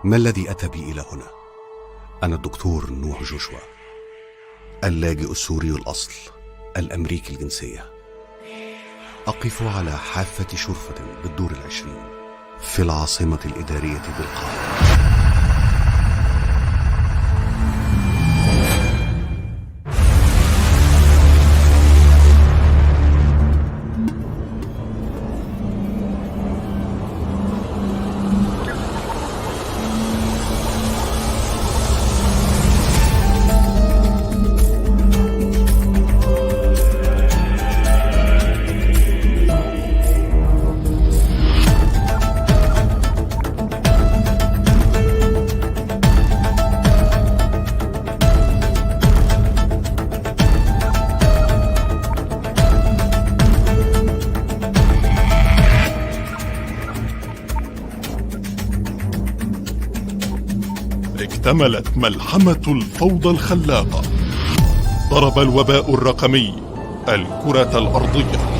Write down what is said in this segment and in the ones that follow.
ما الذي أتى بي إلى هنا؟ أنا الدكتور نوح جوشوا، اللاجئ السوري الأصل، الأمريكي الجنسية. أقف على حافة شرفة بالدور 20 في العاصمة الإدارية بالقاهرة. اكتملت ملحمة الفوضى الخلاقة. ضرب الوباء الرقمي الكرة الأرضية.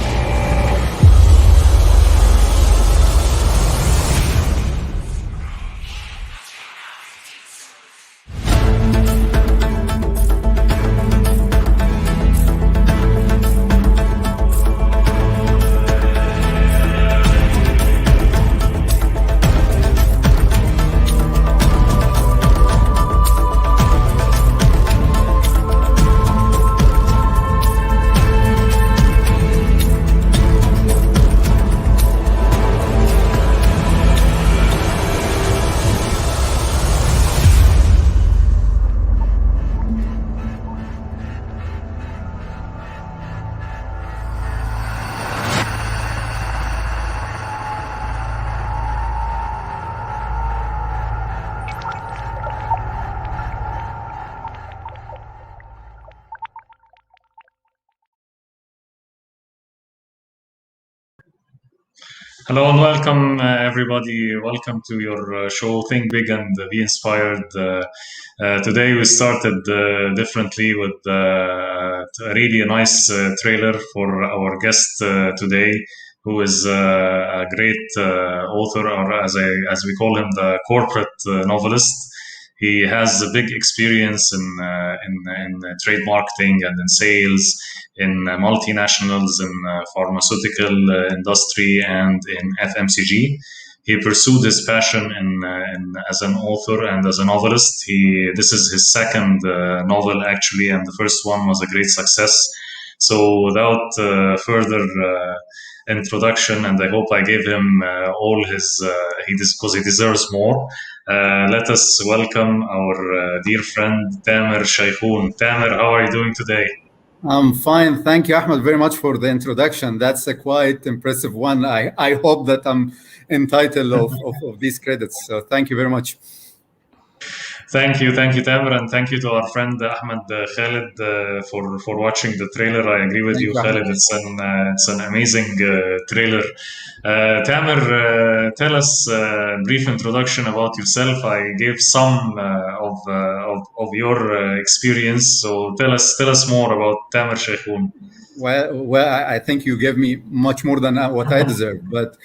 Hello and welcome, everybody. Welcome to your show, Think Big and Be Inspired. Today we started differently with a really nice trailer for our guest today, who is a great author, or as we call him, the corporate novelist. He has a big experience in trade marketing and in sales, in multinationals, in pharmaceutical industry, and in FMCG. He pursued his passion as an author and as a novelist. This is his second novel, actually, and the first one was a great success. So without further introduction, and I hope I gave him all his, because he deserves more. Let us welcome our dear friend Tamer Shaikhun. Tamer, how are you doing today? I'm fine. Thank you, Ahmed, very much for the introduction. That's a quite impressive one. I hope that I'm entitled of these credits. So thank you very much. Thank you, Tamer, and thank you to our friend Ahmed Khalid for watching the trailer. I agree with you, Khalid. It's an amazing trailer. Tamer, tell us a brief introduction about yourself. I gave some of your experience, so tell us more about Tamer Shaikhun. Well, I think you gave me much more than what I deserve. But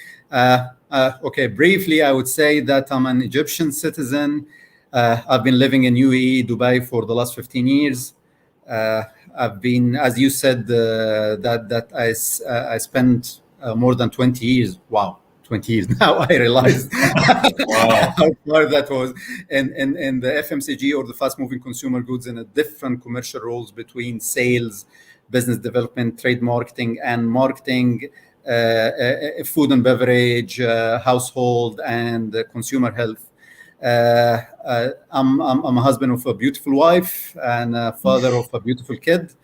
okay, briefly, I would say that I'm an Egyptian citizen. I've been living in UAE, Dubai for the last 15 years. I've been, as you said, that I spent more than 20 years. Wow, 20 years now. I realized how far that was in the FMCG, or the fast-moving consumer goods, in a different commercial roles between sales, business development, trade marketing, and marketing, food and beverage, household, and consumer health. I'm a husband of a beautiful wife and a father of a beautiful kid.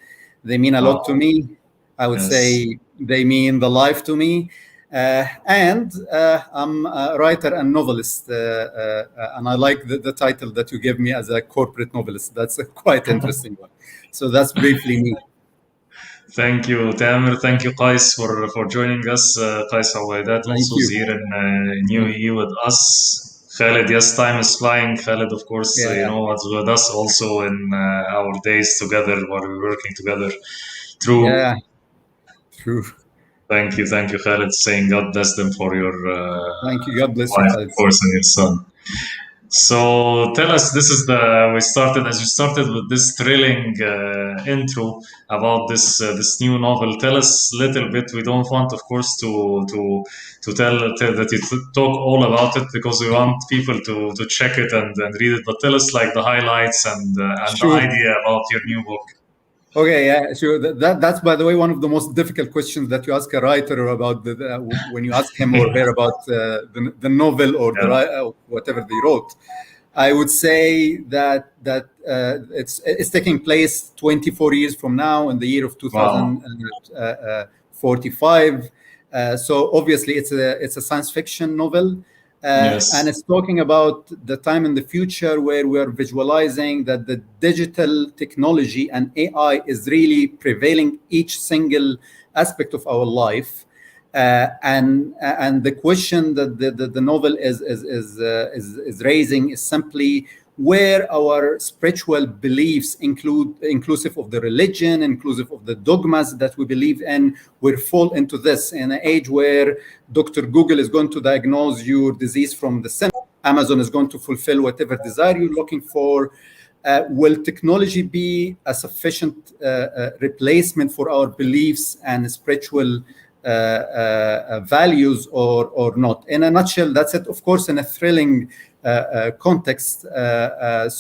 They mean a lot to me. I would say they mean the life to me. And I'm a writer and novelist. And I like the title that you gave me as a corporate novelist. That's a quite interesting one. So that's briefly me. Thank you, Tamer. Thank you, Qais, for joining us. Qais Awaidat also is here in UAE with us. Khalid, yes, time is flying. Khalid, of course, was with us also in our days together while we were working together. True. Yeah, true. Thank you, Khalid. Saying God bless them for your thank you. God bless wife, you, of course, and your son. So tell us, we started, as you started with this thrilling intro about this new novel. Tell us a little bit. We don't want, of course, to tell that you talk all about it, because we want people to check it and read it. But tell us like the highlights and the Sure. idea about your new book. Okay, yeah, sure. That's, by the way, one of the most difficult questions that you ask a writer about when you ask him or her about the novel or whatever they wrote. I would say that it's taking place 24 years from now, in the year of Wow. 2045. So obviously, it's a science fiction novel. And Yes. it's talking about the time in the future where we are visualizing that the digital technology and AI is really prevailing each single aspect of our life. And the question that the novel is raising is simply where our spiritual beliefs, inclusive of the religion, inclusive of the dogmas that we believe in, will fall into this in an age where Dr. Google is going to diagnose your disease from the center. Amazon is going to fulfill whatever desire you're looking for. Will technology be a sufficient replacement for our beliefs and spiritual values or not? In a nutshell, that's it. Of course, in a thrilling context.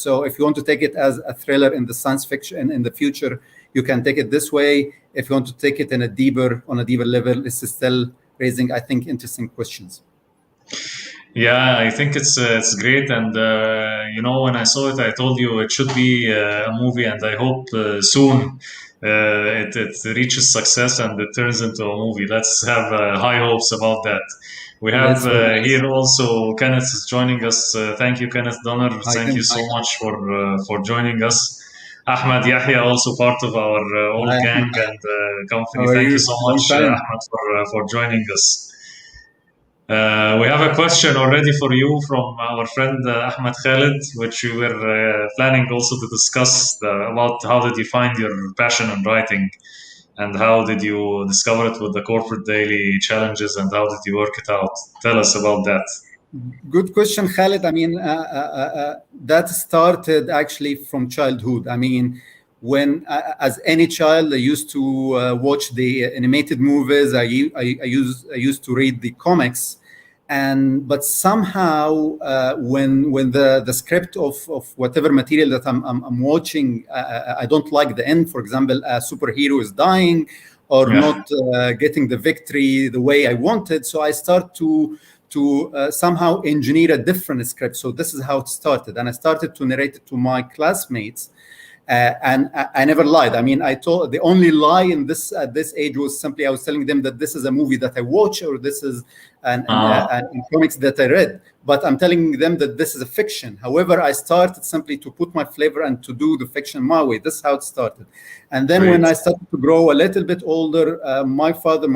So if you want to take it as a thriller in the science fiction in the future, you can take it this way. If you want to take it on a deeper level, it's still raising, I think, interesting questions. Yeah, I think it's great, and when I saw it, I told you it should be a movie, and I hope soon it reaches success and it turns into a movie. Let's have high hopes about that. We have Let's hope. here also Kenneth is joining us. Thank you, Kenneth Donner. I Thank you can. so much for joining us. Ahmad Yahya, also part of our old Hi, gang Ahmed. and company. How are Thank you you? so much, Long time. Ahmad, for joining us. We have a question already for you from our friend Ahmed Khalid, which we were planning also to discuss about how did you find your passion in writing, and how did you discover it with the corporate daily challenges, and how did you work it out? Tell us about that. Good question, Khalid. I mean, that started actually from childhood. I mean, as any child, I used to watch the animated movies. I used to read the comics, but somehow when the script of whatever material that I'm watching, I don't like the end. For example, a superhero is dying or Yeah. not getting the victory the way I wanted. So I start to somehow engineer a different script. So this is how it started. And I started to narrate it to my classmates. And I never lied. I mean, I told the only lie in this at this age was simply I was telling them that this is a movie that I watch, or this is an comics that I read. But I'm telling them that this is a fiction. However, I started simply to put my flavor and to do the fiction my way. This is how it started. And then when I started to grow a little bit older, my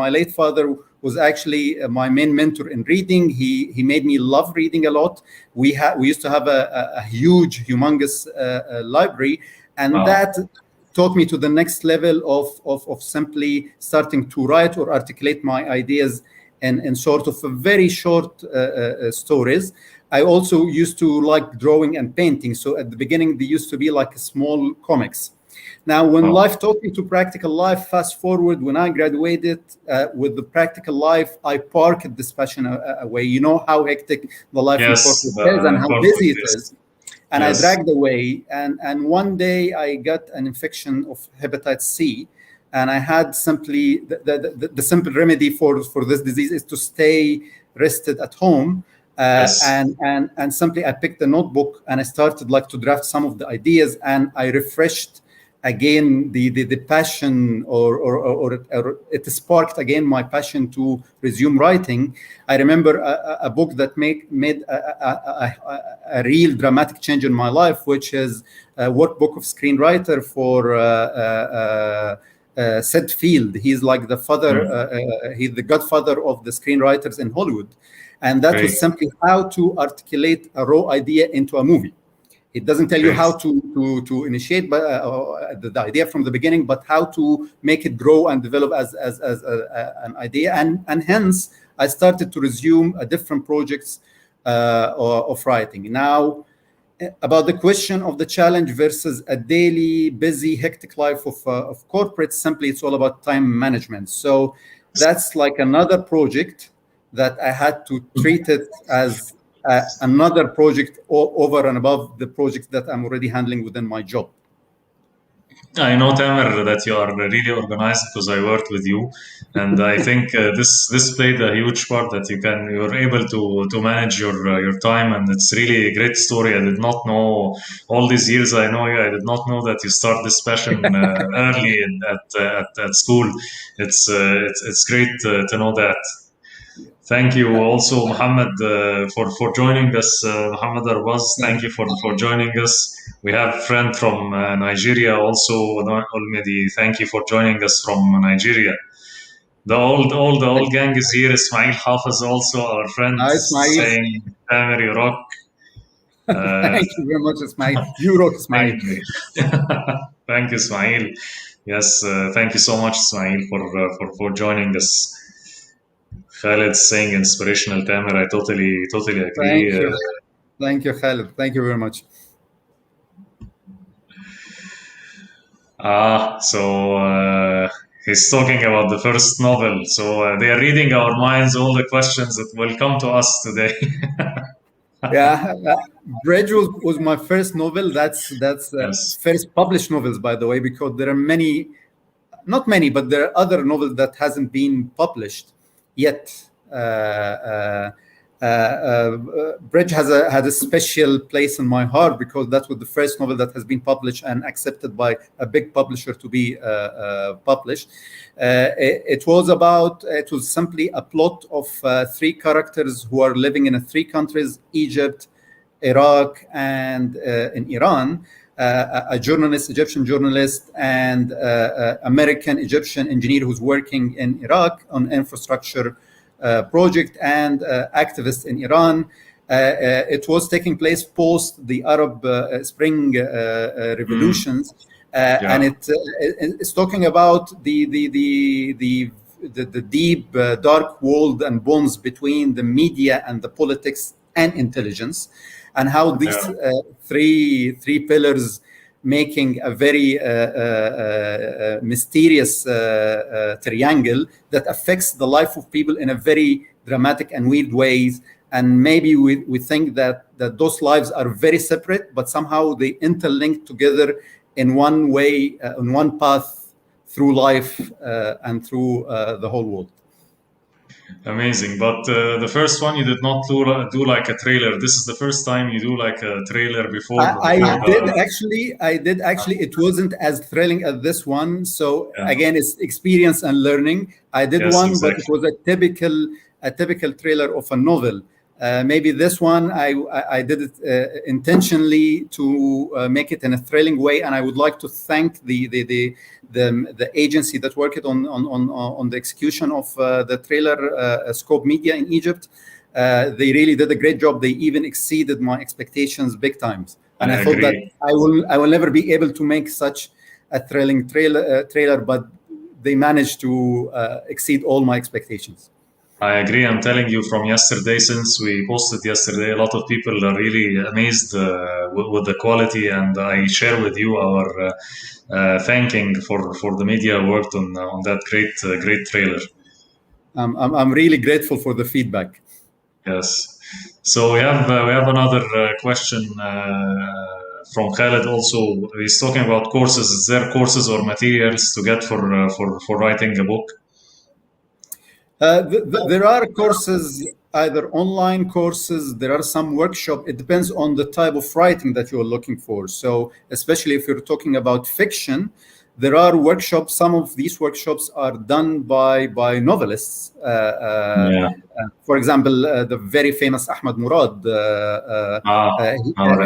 late father, was actually my main mentor in reading. He made me love reading a lot. We used to have a huge, humongous library, and that took me to the next level of simply starting to write or articulate my ideas in sort of a very short stories. I also used to like drawing and painting. So at the beginning, they used to be like small comics. Now, when life taught me to practical life, fast forward, when I graduated with the practical life, I parked this passion away. You know how hectic the life in corporate is and how busy it is. And I dragged away. And one day I got an infection of hepatitis C. And I had simply, the simple remedy for this disease is to stay rested at home. And simply I picked a notebook and I started like to draft some of the ideas, and I refreshed again the passion, or it sparked again my passion to resume writing. I remember a book that made a real dramatic change in my life, which is a workbook of screenwriter for Sid Field. He's like the father, he's the godfather of the screenwriters in Hollywood. And that was simply how to articulate a raw idea into a movie. It doesn't tell you how to initiate the idea from the beginning, but how to make it grow and develop as an idea. And hence, I started to resume different projects of writing. Now, about the question of the challenge versus a daily, busy, hectic life of corporate, simply it's all about time management. So that's like another project that I had to treat it as another project over and above the project that I'm already handling within my job. I know, Tamer, that you are really organized because I worked with you, and I think this played a huge part that you're able to manage your time, and it's really a great story. I did not know all these years I know you. I did not know that you start this passion early at school. It's great to know that. Thank you also, Muhammad, for joining us. Muhammad Arbaz, thank you for joining us. We have a friend from Nigeria also. Olmedi, thank you for joining us from Nigeria. The old gang is here. Ismail Hafiz also, our friend, saying, Tamer, you rock. Thank you very much, Ismail. You rock, Ismail. Thank you. Thank you, Ismail. Yes, thank you so much, Ismail, for joining us. Khaled saying inspirational, Tamer. I totally agree. Thank you. Thank you, Khaled. Thank you very much. So he's talking about the first novel. So they are reading our minds, all the questions that will come to us today. Yeah, Gradual was my first novel. That's Yes. first published novels, by the way, because there are many, not many, but there are other novels that hasn't been published yet. Bridge had a special place in my heart because that was the first novel that has been published and accepted by a big publisher to be published. It was simply a plot of three characters who are living in three countries: Egypt, Iraq, and in Iran. A journalist, Egyptian journalist, and American Egyptian engineer who's working in Iraq on infrastructure project, and activist in Iran. It was taking place post the Arab Spring revolutions, and it's talking about the deep dark world and bonds between the media and the politics and intelligence, and how these three pillars making a very mysterious triangle that affects the life of people in a very dramatic and weird ways. And maybe we think that those lives are very separate, but somehow they interlink together in one way, on one path through life and through the whole world. Amazing. But the first one, you did not do like a trailer. This is the first time you do like a trailer before. I did actually. It wasn't as thrilling as this one. So again, it's experience and learning. I did one, exactly. But it was a typical trailer of a novel. Maybe this one I did it intentionally to make it in a thrilling way, and I would like to thank the agency that worked on the execution of the trailer, Scope Media in Egypt. They really did a great job. They even exceeded my expectations big times, and I thought that I will never be able to make such a thrilling trailer, but they managed to exceed all my expectations. I agree. I'm telling you, from yesterday, since we posted yesterday, a lot of people are really amazed with the quality, and I share with you our thanking for the media worked on that great trailer. I'm really grateful for the feedback. Yes. So we have another question from Khaled. Also, he's talking about courses. Is there courses or materials to get for writing a book? There are courses, either online courses. There are some workshops. It depends on the type of writing that you're looking for. So especially if you're talking about fiction, there are workshops. Some of these workshops are done by novelists. For example, the very famous Ahmad Murad.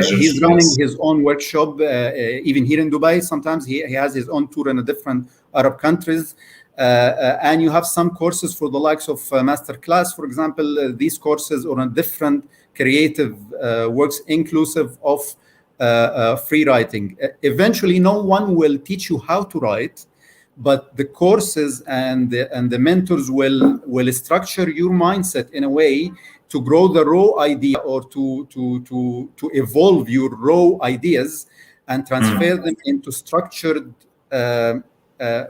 He's running his own workshop, even here in Dubai. Sometimes he has his own tour in different Arab countries. And you have some courses for the likes of Masterclass, for example. These courses are on different creative works, inclusive of free writing. Eventually, no one will teach you how to write, but the courses and the mentors will structure your mindset in a way to grow the raw idea, or to evolve your raw ideas and transfer them into structured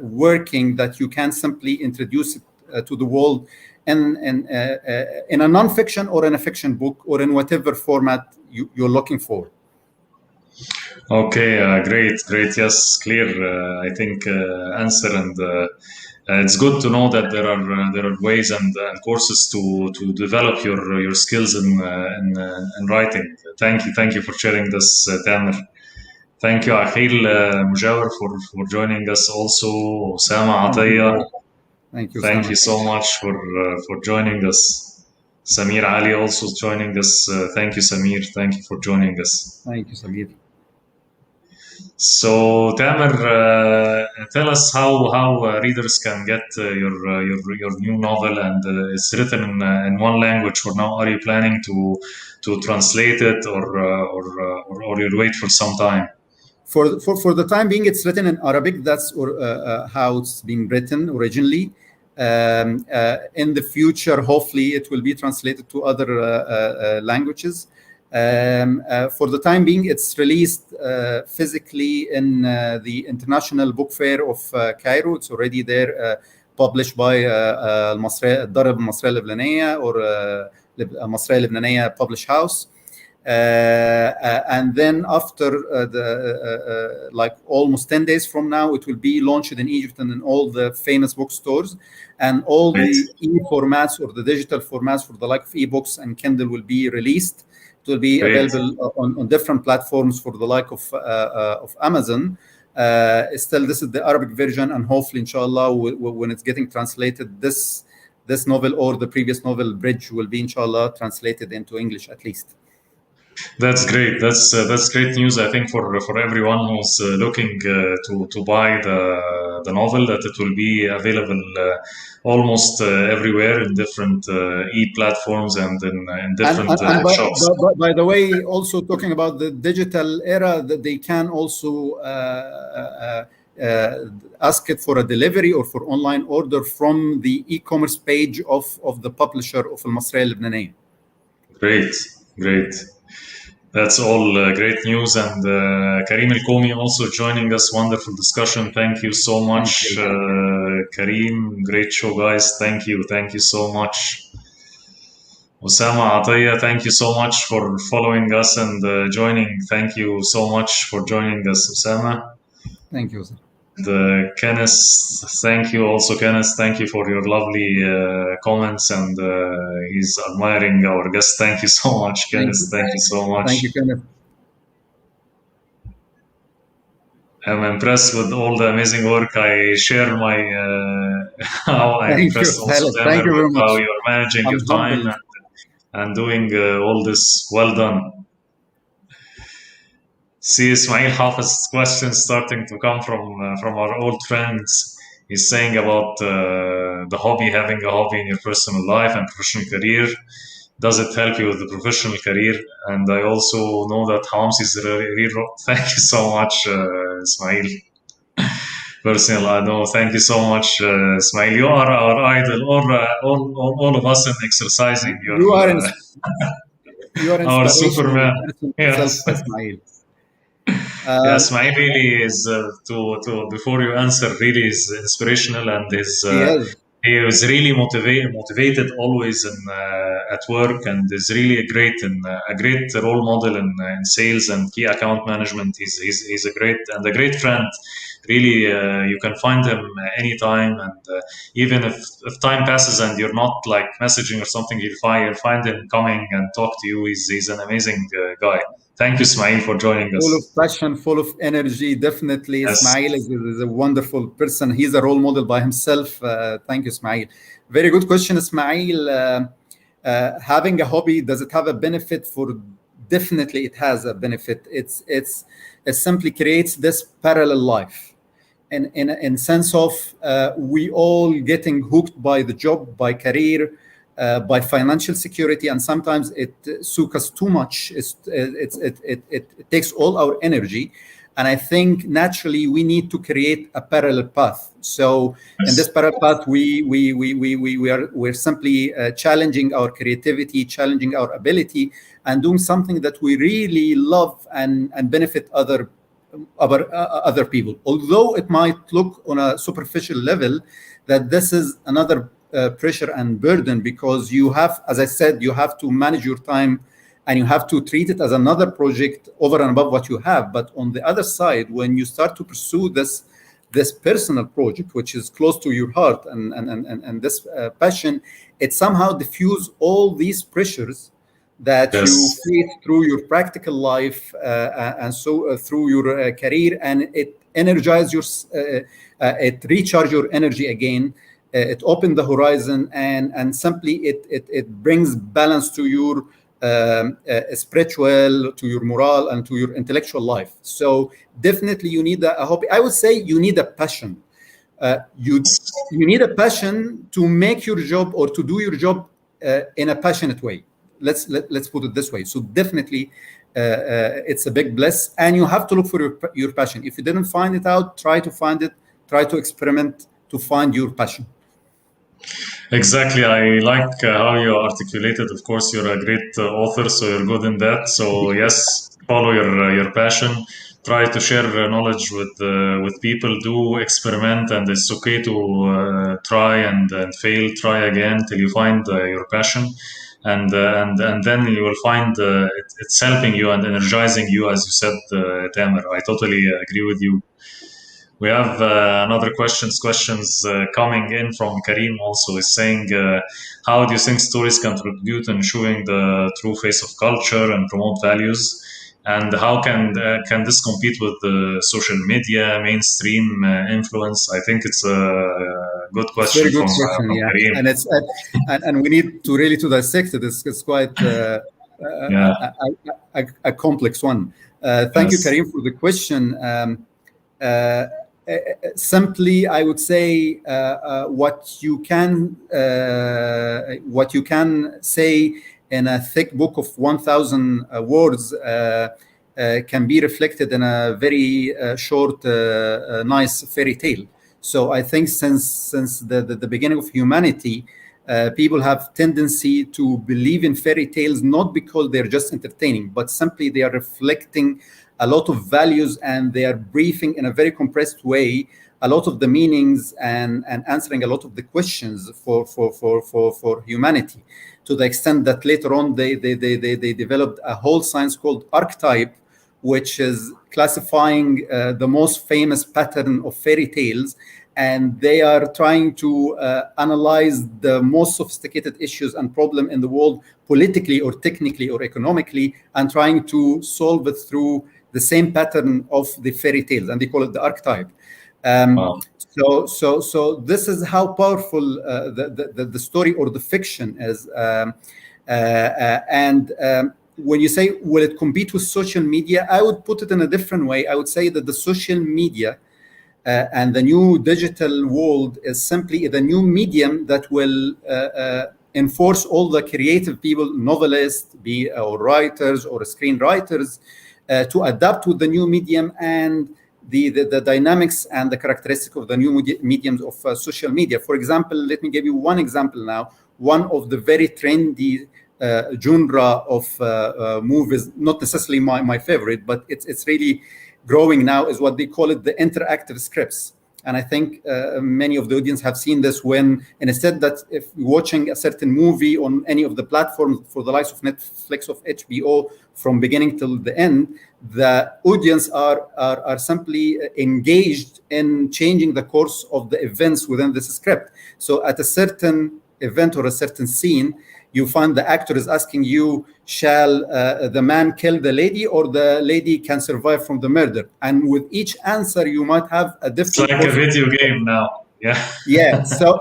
working that you can simply introduce it to the world in a non-fiction or in a fiction book or in whatever format you're looking for. Okay, great. Yes, clear. I think answer, and it's good to know that there are ways and courses to develop your skills in writing. Thank you for sharing this, Tamer. Thank you, Akhil Mujawer, for joining us. Also, Osama Ataya. Thank you. Thank you so much for joining us. Samir Ali also joining us. Thank you, Samir. Thank you for joining us. Thank you, Samir. So, Tamer, tell us how readers can get your new novel, and it's written in one language for now. Are you planning to translate it, or you'll wait for some time? For the time being, it's written in Arabic. That's how it's been written originally. In the future, hopefully, it will be translated to other languages. For the time being, it's released physically in the International Book Fair of Cairo. It's already there, published by الدار المصرية اللبنانية or المصرية اللبنانية Publish House. And then after like almost 10 days from now, it will be launched in Egypt and in all the famous bookstores, and all the e-formats or the digital formats for the like of ebooks and Kindle will be released. It will be available on different platforms for the like of Amazon. Still, this is the Arabic version, and hopefully, inshallah, when it's getting translated, this novel or the previous novel, Bridge, will be, inshallah, translated into English at least. That's great. That's great news. I think for everyone who's looking to buy the novel, that it will be available almost everywhere in different e-platforms and in different shops. By the way, also talking about the digital era, that they can also ask it for a delivery or for online order from the e-commerce page of the publisher of Al-Masriya Al-Lebaniyya. Great. That's all great news. And Karim El-Komi also joining us. Wonderful discussion. Thank you so much, Karim. Great show, guys. Thank you so much. Osama Ataya, thank you so much for following us and joining. Thank you so much for joining us, Osama. Thank you, sir. Kenneth, thank you also, Kenneth. Thank you for your lovely comments, and he's admiring our guest. Thank you so much, Kenneth. Thank you so much. Thank you, Kenneth. I'm impressed with all the amazing work. I share my how I'm impressed also with how you're managing your time and doing all this. Well done. See, Ismail Hafiz's questions starting to come from our old friends. He's saying about the hobby, having a hobby in your personal life and professional career. Does it help you with the professional career? And I also know that Hamsi's rewrote. Thank you so much, Ismail. Personal, I know. Thank you so much, Ismail. You are our idol, all of us in exercising. You are our Superman. Yes. Ismail. Ismail really is before you answer, really is inspirational, and he is really motivated always at work, and is really a great role model in sales and key account management. He's a great friend. Really, you can find him anytime, and even if time passes and you're not like messaging or something, you'll find him coming and talk to you. He's an amazing guy. Thank you, Ismail, for joining us. Full of passion, full of energy. Definitely, yes. Ismail is a wonderful person. He's a role model by himself. Thank you, Ismail. Very good question, Ismail. Having a hobby, does it have a benefit? Definitely, it has a benefit. It simply creates this parallel life, in sense of we all getting hooked by the job, by career, by financial security, and sometimes it sucks us too much. It takes all our energy, And I think naturally we need to create a parallel path. So in this parallel path, we're simply challenging our creativity, challenging our ability, and doing something that we really love and benefit other people. Although it might look on a superficial level that this is another pressure and burden, because you have, as I said, you have to manage your time and you have to treat it as another project over and above what you have. But on the other side, when you start to pursue this personal project, which is close to your heart and this passion, it somehow diffuse all these pressures that you face through your practical life and so through your career, and it energizes your, it recharges your energy again. It opens the horizon, and simply it brings balance to your spiritual, to your moral, and to your intellectual life. So definitely you need a hobby. I would say you need a passion. You need a passion to make your job or to do your job in a passionate way. Let's put it this way. So definitely it's a big bliss, and you have to look for your passion. If you didn't find it out, try to find it, try to experiment to find your passion. Exactly. I like how you articulated. Of course, you're a great author, so you're good in that. So yes, follow your passion. Try to share knowledge with people. Do experiment, and it's okay to try and fail. Try again till you find your passion, and then you will find it's helping you and energizing you, as you said, Tamer. I totally agree with you. We have another questions coming in from Karim. Also is saying, how do you think stories contribute in showing the true face of culture and promote values? And how can this compete with the social media mainstream influence? I think it's a good question. Very good question, yeah. Karim. And it's and we need to really to dissect it. It's quite a complex one. Thank you, Karim, for the question. Simply, I would say what you can say in a thick book of 1,000 words can be reflected in a very short, nice fairy tale. So I think since the beginning of humanity, people have tendency to believe in fairy tales, not because they're just entertaining, but simply they are reflecting a lot of values, and they are briefing in a very compressed way a lot of the meanings and answering a lot of the questions for humanity, to the extent that later on they developed a whole science called archetype, which is classifying the most famous pattern of fairy tales, and they are trying to analyze the most sophisticated issues and problem in the world, politically or technically or economically, and trying to solve it through the same pattern of the fairy tales, and they call it the archetype. Wow. So this is how powerful the story or the fiction is. When you say, will it compete with social media? I would put it in a different way. I would say that the social media and the new digital world is simply the new medium that will enforce all the creative people, novelists, or writers or screenwriters, to adapt with the new medium and the dynamics and the characteristic of the new mediums of social media. For example, let me give you one example now. One of the very trendy genre of movies, not necessarily my favorite, but it's really growing now, is what they call it the interactive scripts. And I think many of the audience have seen this, when instead that if watching a certain movie on any of the platforms for the likes of Netflix, of HBO, from beginning till the end, the audience are simply engaged in changing the course of the events within this script. So at a certain event or a certain scene, you find the actor is asking you, shall the man kill the lady, or the lady can survive from the murder? And with each answer, you might have a different... It's like a video game now. Yeah. Yeah. So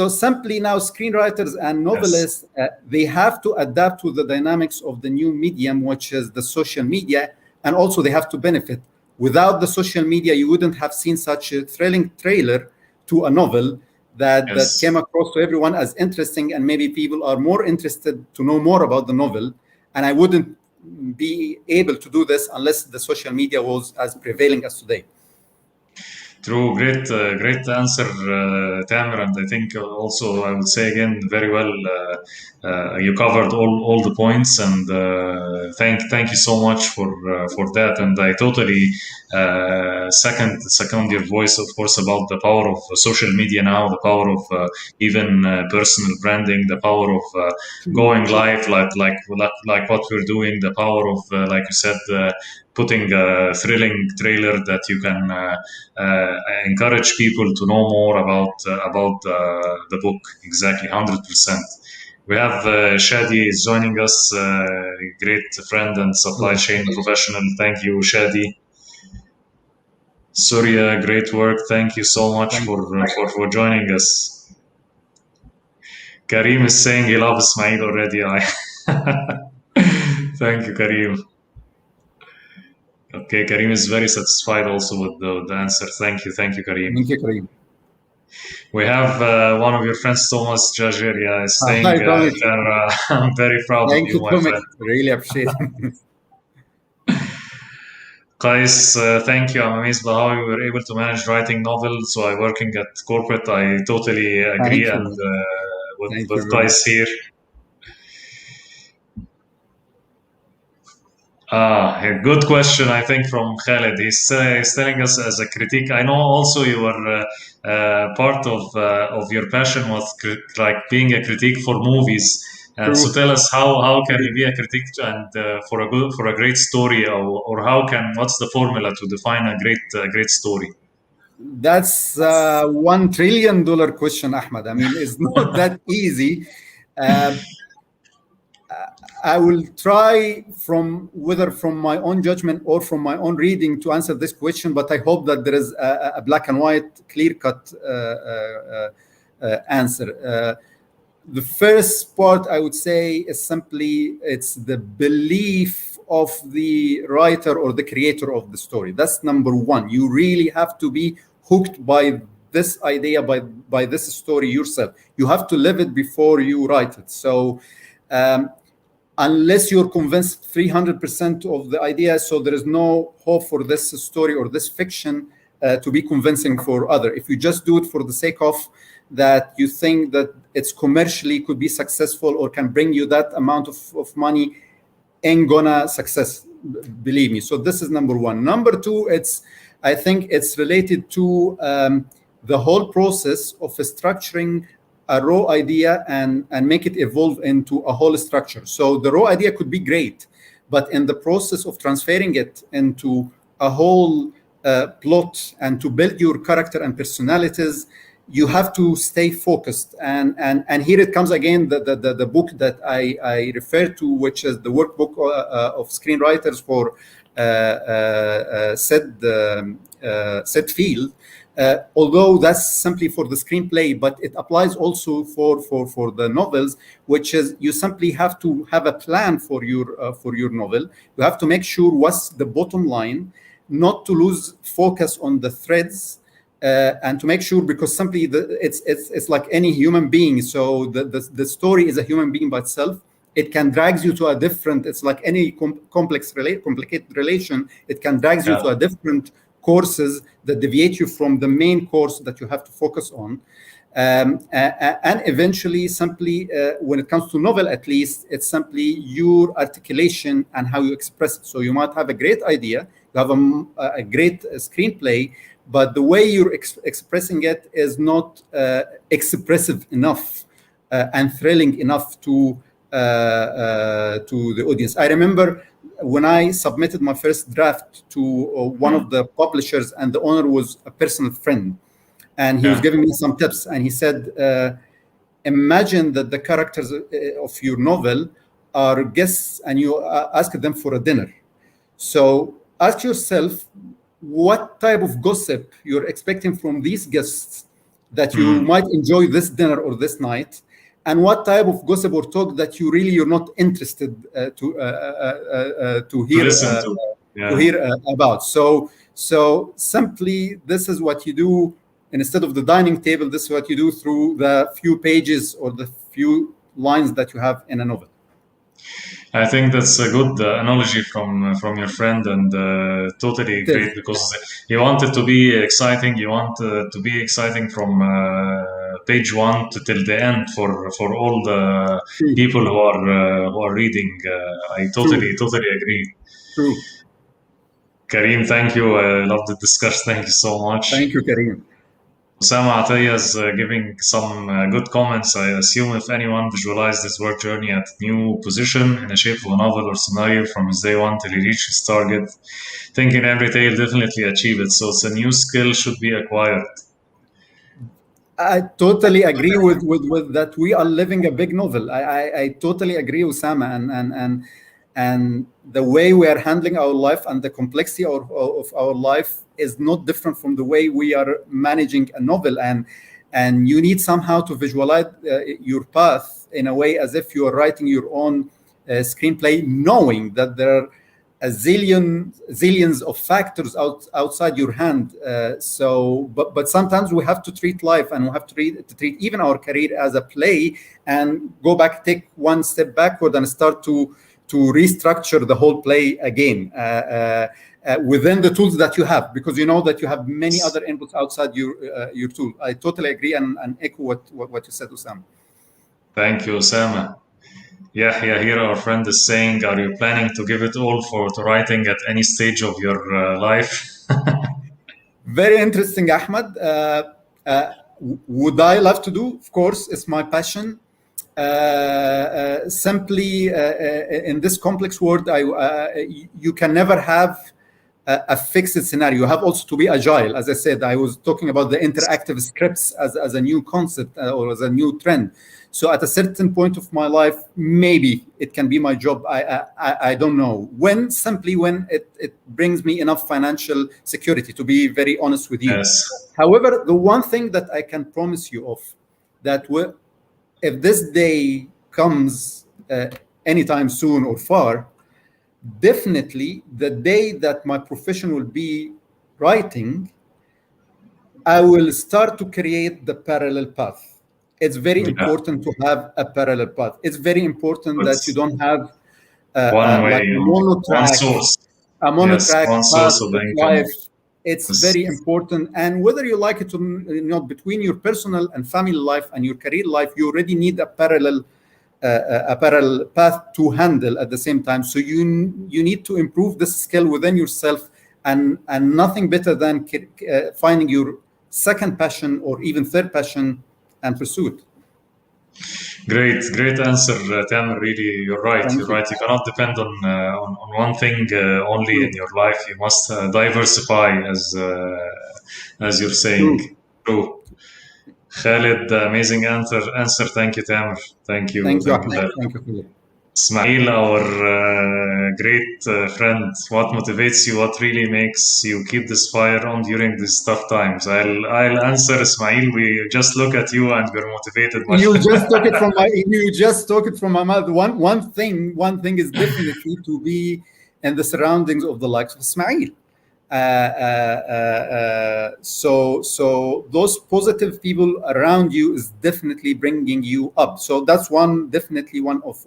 simply now, screenwriters and novelists, they have to adapt to the dynamics of the new medium, which is the social media, and also they have to benefit. Without the social media, you wouldn't have seen such a thrilling trailer to a novel that came across to everyone as interesting, and maybe people are more interested to know more about the novel. And I wouldn't be able to do this unless the social media was as prevailing as today. True, great answer, Tamer, and I think also I would say again very well. You covered all the points, and thank you so much for that. And I totally second your voice, of course, about the power of social media now, the power of even personal branding, the power of going live, like what we're doing, the power of like you said. Putting a thrilling trailer that you can encourage people to know more about the book. Exactly, 100%. We have Shadi is joining us, great friend and supply chain professional. Thank you, Shadi. Surya, great work. Thank you so much for joining us. Karim is saying he loves Ismail already. Thank you, Karim. Okay, Karim is very satisfied also with the answer. Thank you, Karim. Thank you, Karim. We have one of your friends, Thomas Jajiria, is saying, Hi, I'm very proud of you, my friend. Really appreciate it. Qais, thank you. I'm amazed by how you were able to manage writing novels while working at corporate. I totally agree and with Qais here. A good question, I think, from Khaled. He's telling us as a critique. I know also you were part of your passion was like being a critique for movies. And so tell us how can you be a critic and for a great story, or what's the formula to define a great story? That's $1 trillion question, Ahmed. I mean, it's not that easy. I will try whether from my own judgment or from my own reading to answer this question, but I hope that there is a black and white, clear-cut answer. The first part I would say is simply it's the belief of the writer or the creator of the story. That's number one. You really have to be hooked by this idea, by this story yourself. You have to live it before you write it. So unless you're convinced 300% of the idea, so there is no hope for this story or this fiction to be convincing for other. If you just do it for the sake of that you think that it's commercially could be successful or can bring you that amount of money, ain't gonna success, believe me. So this is number one. Number two, I think it's related to the whole process of structuring a raw idea and make it evolve into a whole structure. So the raw idea could be great, but in the process of transferring it into a whole plot and to build your character and personalities, you have to stay focused. And here it comes again, the book that I refer to, which is the workbook of screenwriters for Set Field. Although that's simply for the screenplay, but it applies also for the novels, which is you simply have to have a plan for your novel. You have to make sure what's the bottom line, not to lose focus on the threads, and to make sure, because simply it's like any human being. So the story is a human being by itself. It can drag you to a different. It's like any complicated relation. It can drag you to a different courses that deviate you from the main course that you have to focus on. And eventually, simply, when it comes to novel, at least, it's simply your articulation and how you express it. So you might have a great idea, you have a great screenplay, but the way you're expressing it is not expressive enough and thrilling enough to the audience. I remember when I submitted my first draft to one of the publishers, and the owner was a personal friend, and he was giving me some tips, and he said, imagine that the characters of your novel are guests and you ask them for a dinner. So ask yourself what type of gossip you're expecting from these guests that you might enjoy this dinner or this night, and what type of gossip or talk that you're not interested to hear about. So simply, this is what you do. Instead of the dining table, this is what you do through the few pages or the few lines that you have in a novel. I think that's a good analogy from your friend, and totally It is great, because you want it to be exciting. You want to be exciting from page one to till the end for all the true, people who are reading. I true, totally agree. true. Kareem, thank you. I love the discussion. Thank you so much. Thank you, Kareem. Osama Ataya is giving some good comments. I assume if anyone visualized his work journey at new position in the shape of a novel or scenario from his day one till he reached his target, thinking every day he'll definitely achieve it. So it's a new skill should be acquired. I totally agree with that. We are living a big novel. I totally agree, Osama, and the way we are handling our life and the complexity of our life is not different from the way we are managing a novel. And you need somehow to visualize your path in a way as if you are writing your own screenplay, knowing that there are zillions of factors outside your hand. But sometimes we have to treat life, and we have to treat even our career as a play, and go back, take one step backward, and start to restructure the whole play again within the tools that you have, because you know that you have many other inputs outside your tool. I totally agree and echo what you said, Usama. Thank you, Osama. Yeah, here our friend is saying, are you planning to give it all to writing at any stage of your life? Very interesting, Ahmed. Would I love to do? Of course, it's my passion. Simply in this complex world, you can never have a fixed scenario. You have also to be agile. As I said, I was talking about the interactive scripts as a new concept or as a new trend. So at a certain point of my life, maybe it can be my job. I don't know when. Simply when it brings me enough financial security. To be very honest with you. Yes. However, the one thing that I can promise you of, that if this day comes anytime soon or far, definitely the day that my profession will be writing, I will start to create the parallel path. It's very important to have a parallel path. It's very important that you don't have one way, like one source. a monotrack one path source of of income. life. It's very important. And whether you like it or not, between your personal and family life and your career life, you already need a parallel path to handle at the same time. So you need to improve this skill within yourself, and nothing better than finding your second passion or even third passion and pursue it. Great answer, Tamer. Really, you're right. You're right. You cannot depend on one thing only in your life. You must diversify, as you're saying. True. Khalid, amazing answer. Thank you, Tamer. Thank you. Thank you, Ahmed. Thank you, Khalid. Ismail, our great friend, what motivates you? What really makes you keep this fire on during these tough times? I'll answer, Ismail. We just look at you and we're motivated. You just took it from my mouth. One thing is definitely to be in the surroundings of the likes of Ismail. So those positive people around you is definitely bringing you up. So that's definitely one of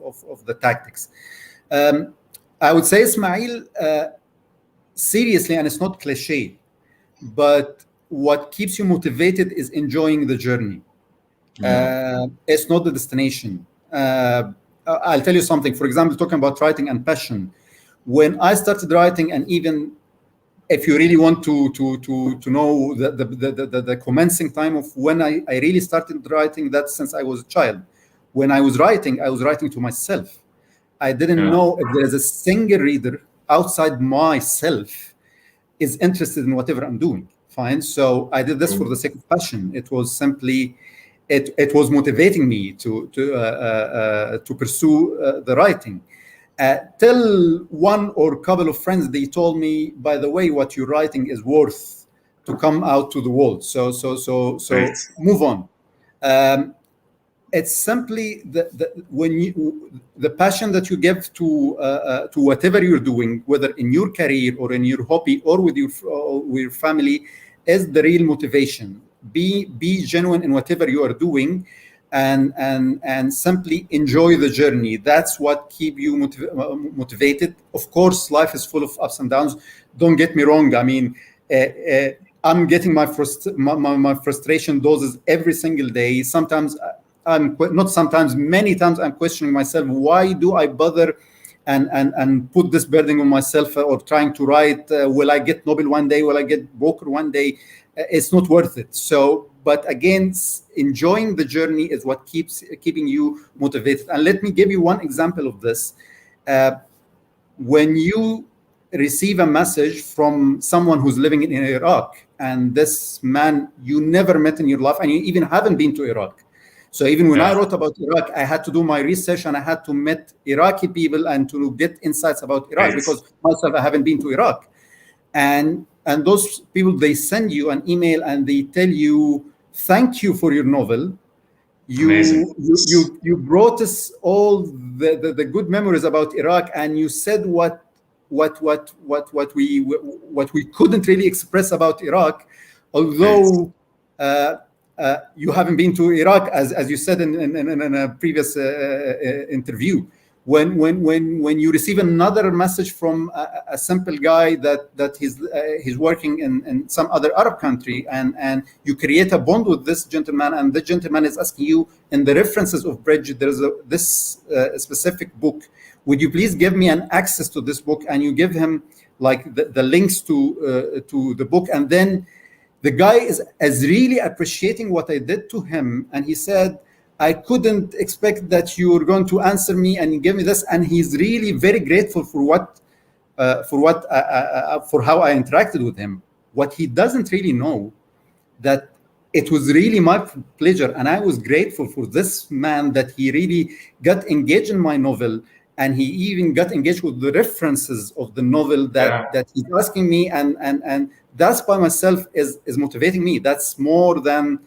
the tactics. I would say, Ismail, seriously, and it's not cliche, but what keeps you motivated is enjoying the journey. It's not the destination. I'll tell you something. For example, talking about writing and passion. When I started writing, and even if you really want to know the commencing time of when I really started writing, that since I was a child. When I was writing to myself. I didn't know if there is a single reader outside myself is interested in whatever I'm doing. Fine. So I did this for the sake of passion. It was simply, it was motivating me to pursue the writing. Till one or couple of friends, they told me, by the way, what you're writing is worth to come out to the world. So Right. Move on. It's simply the passion that you give to whatever you're doing, whether in your career or in your hobby or with your family, is the real motivation. Be genuine in whatever you are doing. and simply enjoy the journey. That's what keep you motivated. Of course, life is full of ups and downs. Don't get me wrong. I mean, I'm getting my frustration doses every single day. Sometimes many times I'm questioning myself. Why do I bother and put this burden on myself, or trying to write? Will I get Nobel one day? Will I get Booker one day? It's not worth it. So, but again, enjoying the journey is what keeping you motivated. And let me give you one example of this. When you receive a message from someone who's living in Iraq, and this man you never met in your life, and you even haven't been to Iraq. So even when I wrote about Iraq, I had to do my research, and I had to meet Iraqi people and to get insights about Iraq, because myself, I haven't been to Iraq. And those people, they send you an email and they tell you, thank you for your novel. You brought us all the good memories about Iraq, and you said what we couldn't really express about Iraq, although you haven't been to Iraq, as you said in a previous interview. When you receive another message from a simple guy that he's working in some other Arab country, and you create a bond with this gentleman, and the gentleman is asking you, in the references of Bridge, there's this specific book. Would you please give me an access to this book? And you give him like the links to the book, and then the guy is really appreciating what I did to him, and he said, I couldn't expect that you were going to answer me and give me this. And he's really very grateful for how I interacted with him. What he doesn't really know, that it was really my pleasure, and I was grateful for this man, that he really got engaged in my novel, and he even got engaged with the references of the novel that he's asking me, and that's by myself is motivating me. That's more than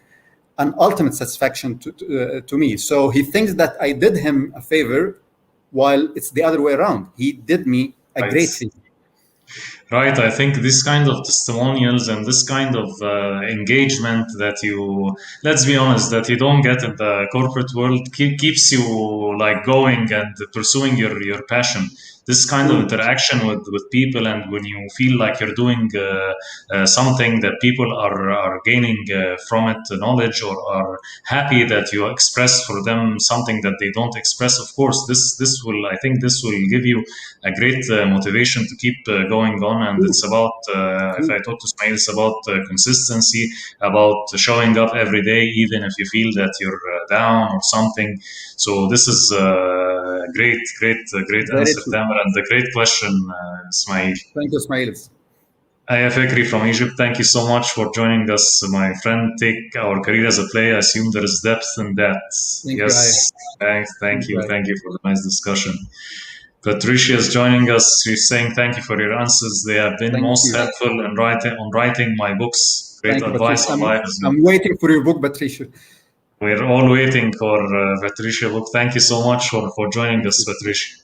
an ultimate satisfaction to me. So he thinks that I did him a favor, while it's the other way around. He did me a great favor. Right. I think this kind of testimonials and this kind of engagement that let's be honest, that you don't get in the corporate world keeps you like going and pursuing your passion. This kind of interaction with people, and when you feel like you're doing something that people are gaining from it knowledge, or are happy that you express for them something that they don't express. Of course, this will give you a great motivation to keep going on. And it's about, if I talk to Ismail, it's about consistency, about showing up every day, even if you feel that you're down or something. So this is great answer, Tamer, and a great question, Ismail. Thank you, Ismail. Aya Fikri from Egypt, thank you so much for joining us, my friend. Take our career as a play. I assume there is depth in that. Thank you for the nice discussion. Patricia is joining us. She's saying thank you for your answers. They have been most helpful in writing my books. Great advice on life. I'm waiting for your book, Patricia. We're all waiting for Patricia book. Thank you so much for joining us, Patricia.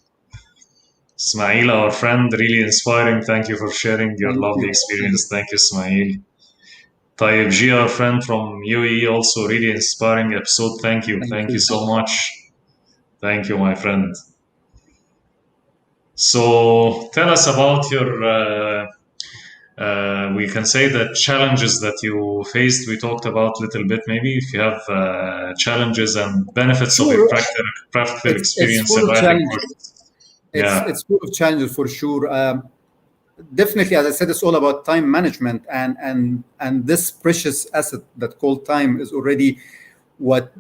Ismail, our friend, really inspiring. Thank you for sharing your lovely experience. Thank you, Ismail. Tayyib Ji, our friend from UAE, also really inspiring episode. Thank you. Thank you so much. Thank you, my friend. So tell us about your, we can say the challenges that you faced. We talked about a little bit, maybe if you have challenges and benefits of your practical experience. It's full of challenges for sure. Definitely, as I said, it's all about time management, and this precious asset that called time is already what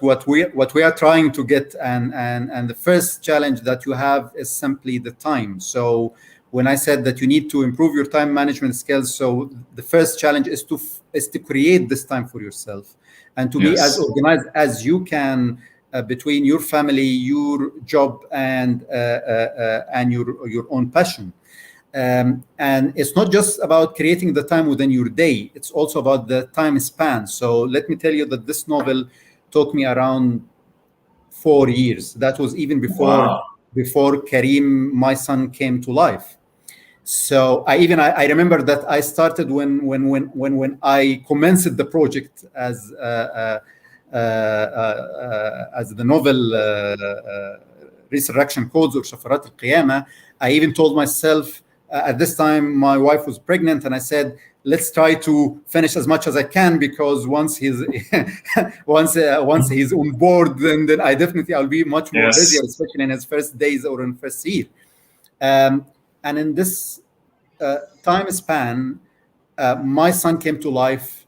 we are trying to get. And the first challenge that you have is simply the time. So when I said that you need to improve your time management skills, so the first challenge is to create this time for yourself, and to be as organized as you can. Between your family, your job, and your own passion, and it's not just about creating the time within your day. It's also about the time span. So let me tell you that this novel took me around 4 years. That was even before Karim, my son, came to life. So I remember that I started when I commenced the project as as the novel Resurrection Codes or Shafarat al-Qiyamah, I even told myself at this time my wife was pregnant, and I said, let's try to finish as much as I can, because once he's once he's on board, then I definitely I'll be much more busy, especially in his first days or in first year. And in this time span, my son came to life.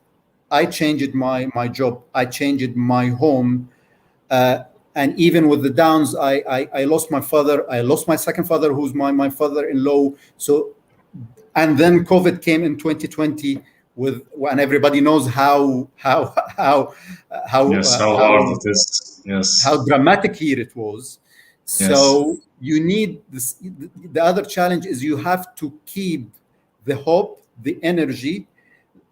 I changed my job. I changed my home. And even with the downs, I lost my father. I lost my second father, who's my father-in-law. So, and then COVID came in 2020, and everybody knows how hard it is. Yes, how dramatic year it was. So you need this. The other challenge is you have to keep the hope, the energy,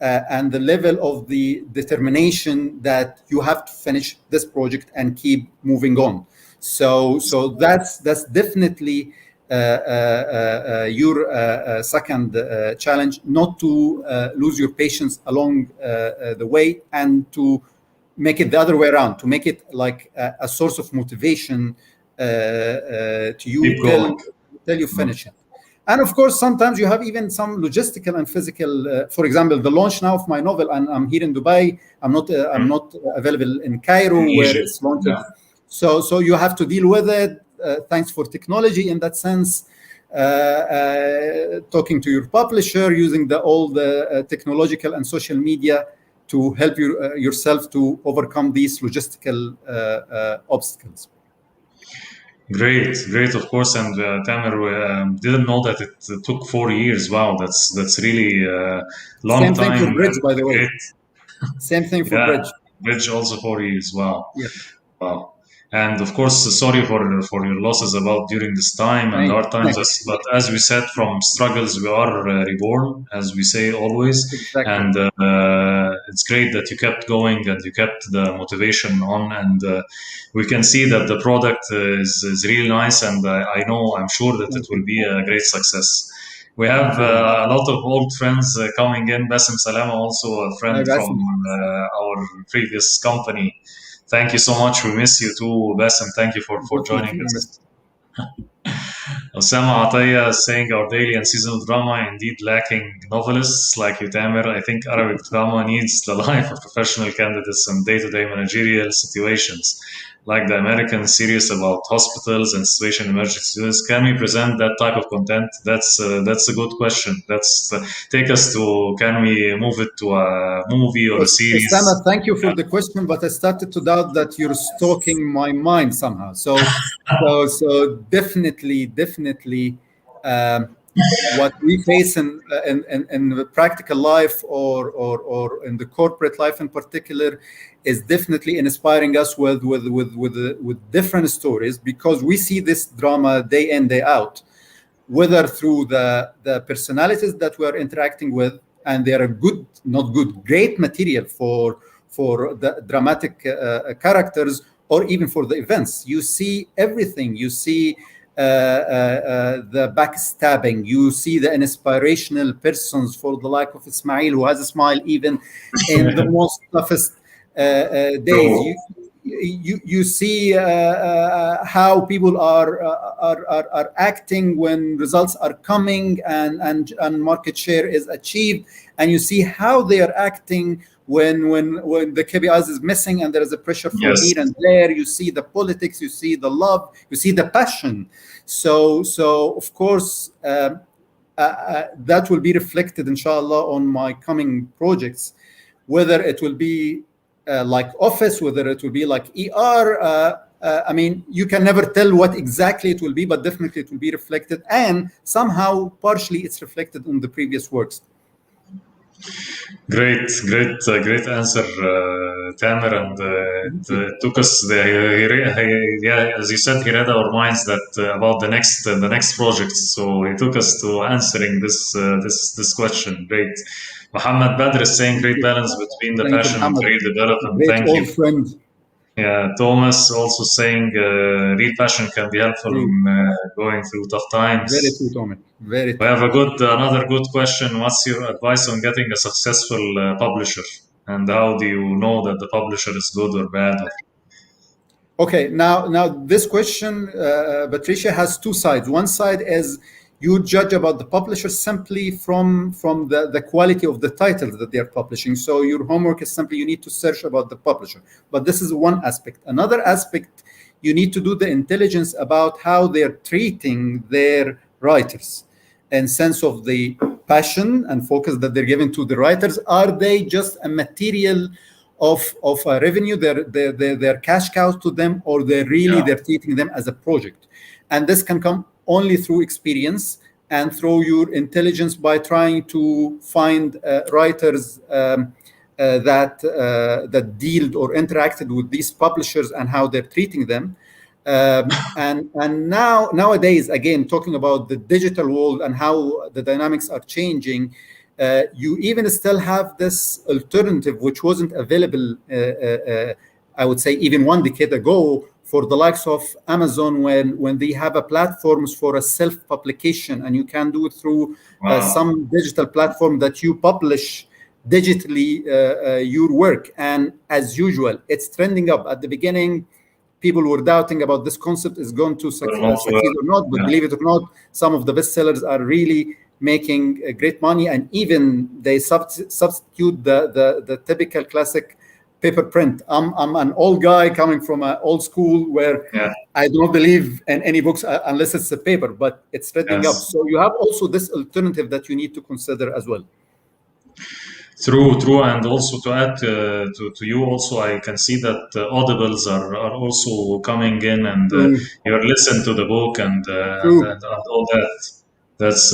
and the level of the determination that you have to finish this project and keep moving on. So that's definitely your second challenge, not to lose your patience along the way, and to make it the other way around, to make it like a source of motivation to you till you finish it. And of course, sometimes you have even some logistical and physical. For example, the launch now of my novel, and I'm here in Dubai. I'm not available in Cairo where it's launched. Yeah. So you have to deal with it. Thanks for technology in that sense. Talking to your publisher, using all the technological and social media to help yourself to overcome these logistical obstacles. Great, of course. And Tamer, didn't know that it took 4 years. Wow, that's really a long time. Same thing for Bridge, by the way. Same thing for Bridge. Bridge also 4 years. Wow. Yeah. Wow. And of course, sorry for your losses about during this time and hard times. But as we said, from struggles we are reborn, as we say always. Exactly. And it's great that you kept going and you kept the motivation on. And we can see that the product is really nice. And I'm sure that it will be a great success. We have a lot of old friends coming in. Bassem Salama, also a friend from our previous company. Thank you so much. We miss you too, Bassem. Thank you for joining us. Osama Ataya is saying our daily and seasonal drama indeed lacking novelists like you, Tamer. I think Arabic drama needs the life of professional candidates and day-to-day managerial situations, like the American series about hospitals and situation emergencies. Can we present that type of content? That's a good question. Take us to, can we move it to a movie or a series? Osama, thank you for the question, but I started to doubt that you're stalking my mind somehow. So definitely, what we face in the practical life or in the corporate life in particular is definitely inspiring us with different stories, because we see this drama day in, day out, whether through the personalities that we are interacting with, and they are great material for the dramatic characters, or even for the events. You see everything. You see the backstabbing. You see the inspirational persons, for the like of Ismail, who has a smile even in the most toughest days. You see how people are acting when results are coming and market share is achieved, and you see how they are acting when the KPIs is missing and there is a pressure from here and there. You see the politics, you see the love, you see the passion. So of course that will be reflected, inshallah, on my coming projects, whether it will be like Office, whether it will be like ER. I mean, you can never tell what exactly it will be, but definitely it will be reflected, and somehow partially it's reflected on the previous works. Great answer, Tamer, and it took us as you said, he read our minds that about the next project. So he took us to answering this question. Great. Muhammad Badr is saying great balance between the passion and career development. Thank you. Friend. Yeah, Thomas also saying real passion can be helpful in going through tough times. Very true, Thomas. Very true. We have another good question. What's your advice on getting a successful publisher? and how do you know that the publisher is good or bad? Okay, now this question, Patricia, has two sides. One side is you judge about the publisher simply from the quality of the titles that they are publishing. So your homework is simply you need to search about the publisher. But this is one aspect. Another aspect, you need to do the intelligence about how they're treating their writers, in sense of the passion and focus that they're giving to the writers. Are they just a material of a revenue, they're cash cows to them, or they're treating them as a project? And this can come only through experience and through your intelligence by trying to find writers that dealt or interacted with these publishers and how they're treating them. And nowadays, again, talking about the digital world and how the dynamics are changing, you even still have this alternative which wasn't available, I would say, even 1 decade ago, for the likes of Amazon, when they have a platforms for a self-publication, and you can do it through some digital platform that you publish digitally your work. And as usual, it's trending up. At the beginning, people were doubting about this concept is going to succeed or not, but believe it or not, some of the bestsellers are really making great money, and even they substitute the typical classic paper print. I'm an old guy coming from an old school where I don't believe in any books unless it's a paper, but it's spreading up. So you have also this alternative that you need to consider as well. True, and also to add to you, also I can see that audibles are also coming in, and you listen to the book and all that. That's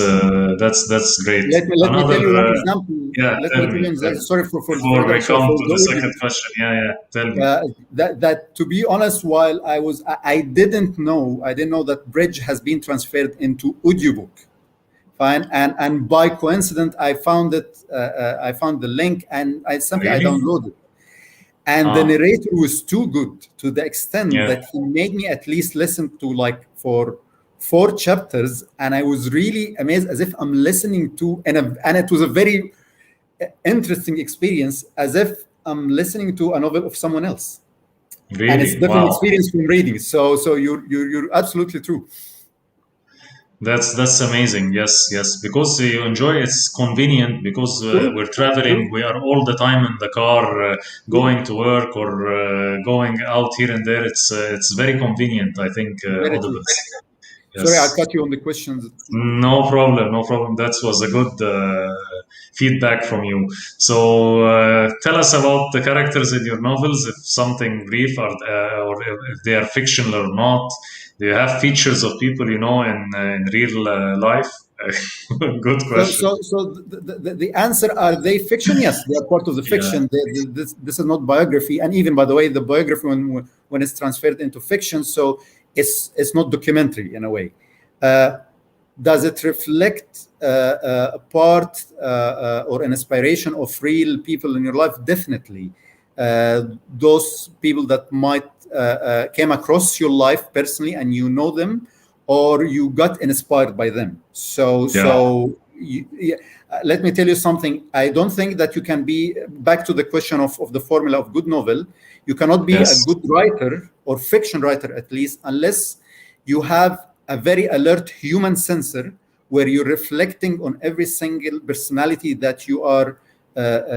great. Let me tell you one example. Sorry for before we come to the second question. Tell me. That to be honest, while I didn't know that Bridge has been transferred into audiobook. Fine, and by coincidence, I found it. I found the link, and I downloaded it. And the narrator was too good, to the extent that he made me at least listen to like for 4 chapters, and I was really amazed, as if I'm listening to, and it was a very interesting experience, as if I'm listening to a novel of someone else. Really? And it's different experience from reading. So you're absolutely true. That's amazing. Yes, because you enjoy it. It's convenient because we're traveling. We are all the time in the car, going to work or going out here and there. It's very convenient, I think. Yes. Sorry, I cut you on the questions. No problem. That was a good feedback from you. So tell us about the characters in your novels, if something brief or if they are fictional or not. Do you have features of people you know in real life? Good question. So the answer, are they fiction? Yes, they are part of the fiction. This is not biography. And even, by the way, the biography, when it's transferred into fiction, so it's not documentary in a way. Does it reflect a part or an inspiration of real people in your life? Definitely. Those people that might came across your life personally, and you know them, or you got inspired by them. Let me tell you something. I don't think that you can be, back to the question of the formula of good novel, you cannot be a good writer, or fiction writer at least, unless you have a very alert human sensor where you're reflecting on every single personality that you are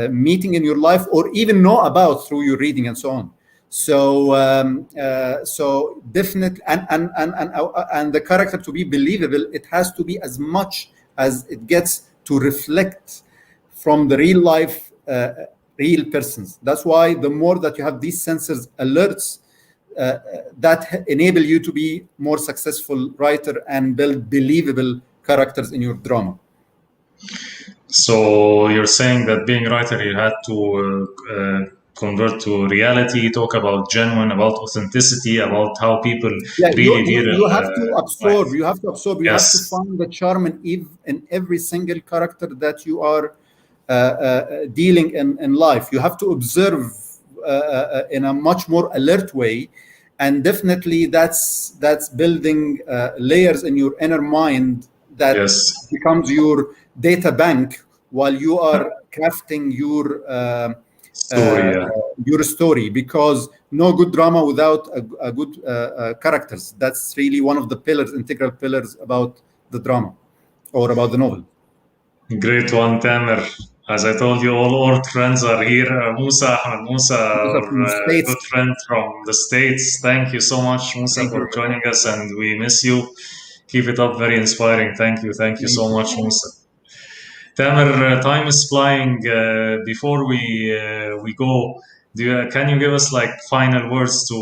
meeting in your life, or even know about through your reading and so on. So definitely, and the character to be believable, it has to be as much as it gets to reflect from the real life, real persons. That's why the more that you have these sensors alerts, that enable you to be more successful writer and build believable characters in your drama. So you're saying that being a writer, you had to convert to reality, talk about genuine, about authenticity, about how people really deal. You have to absorb. You have to absorb. You have to find the charm in every single character that you are dealing in life. You have to observe in a much more alert way, and definitely that's building layers in your inner mind that becomes your data bank while you are crafting your Story, yeah. your story, because no good drama without a good characters. That's really one of the pillars, integral pillars about the drama or about the novel. Great one, Tamer. As I told you, all old friends are here. Musa, Ahmed Musa, our From the States. good friend from the States. Thank you so much, Musa, Thank for you. joining us, and we miss you. Keep it up, very inspiring. Thank you so much, Musa. Tamer, time is flying. Before we go, can you give us like final words to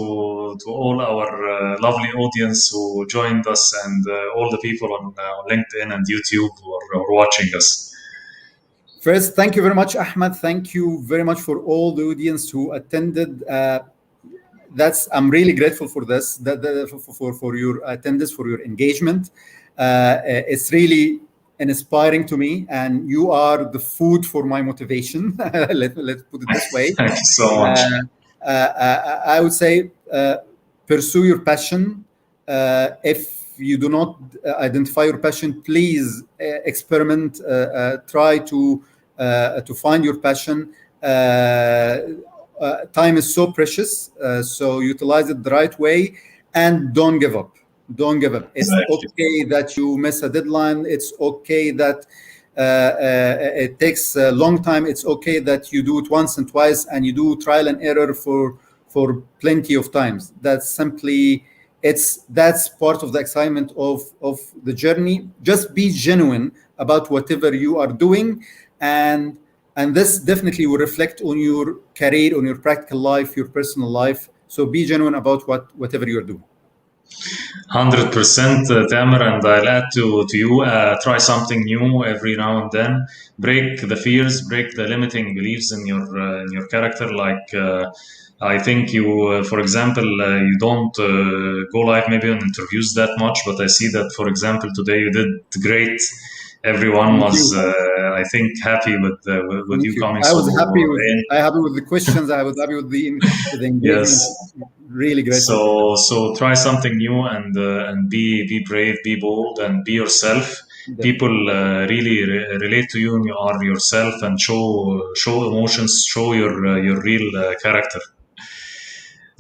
all our lovely audience who joined us and all the people on LinkedIn and YouTube who are watching us? First, thank you very much, Ahmed. Thank you very much for all the audience who attended. I'm really grateful for this, for your attendance, for your engagement. It's really inspiring to me, and you are the food for my motivation. Let's put it this way. Thank you so much. I would say pursue your passion. If you do not identify your passion, please experiment. Try to find your passion. Time is so precious, so utilize it the right way, and don't give up. Don't give up. It's okay that you miss a deadline. It's okay that it takes a long time. It's okay that you do it once and twice, and you do trial and error for plenty of times. That's part of the excitement of the journey. Just be genuine about whatever you are doing, and this definitely will reflect on your career, on your practical life, your personal life. So be genuine about whatever you're doing. 100%, Tamer, and I'll add to you, try something new every now and then. Break the fears, break the limiting beliefs in your character. Like I think you, for example, you don't go live maybe on interviews that much, but I see that, for example, today you did great. Everyone was, I think, happy with you coming. I was happy with the questions. I was happy with the engagement. Yes. Really great. So try something new and be brave, be bold, and be yourself. People really relate to you, and you are yourself, and show emotions, show your real character.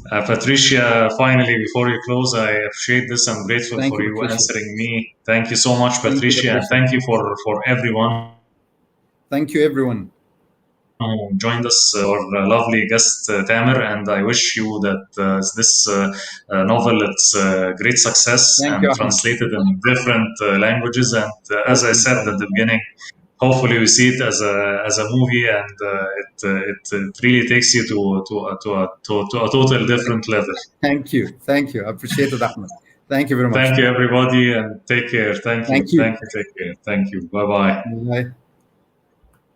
Patricia, finally, before you close, I appreciate this. I'm grateful for you answering me. Thank you so much, Patricia, and thank you for everyone. Thank you, everyone who joined us, our lovely guest, Tamer, and I wish you that this novel, it's great success and translated in different languages. And as I said at the beginning, hopefully we see it as a movie, and it really takes you to a total different level. Thank you. I appreciate it, Ahmed. Thank you very much. Thank you, everybody, and take care. Thank you. Take care. Thank you. Bye-bye. Bye.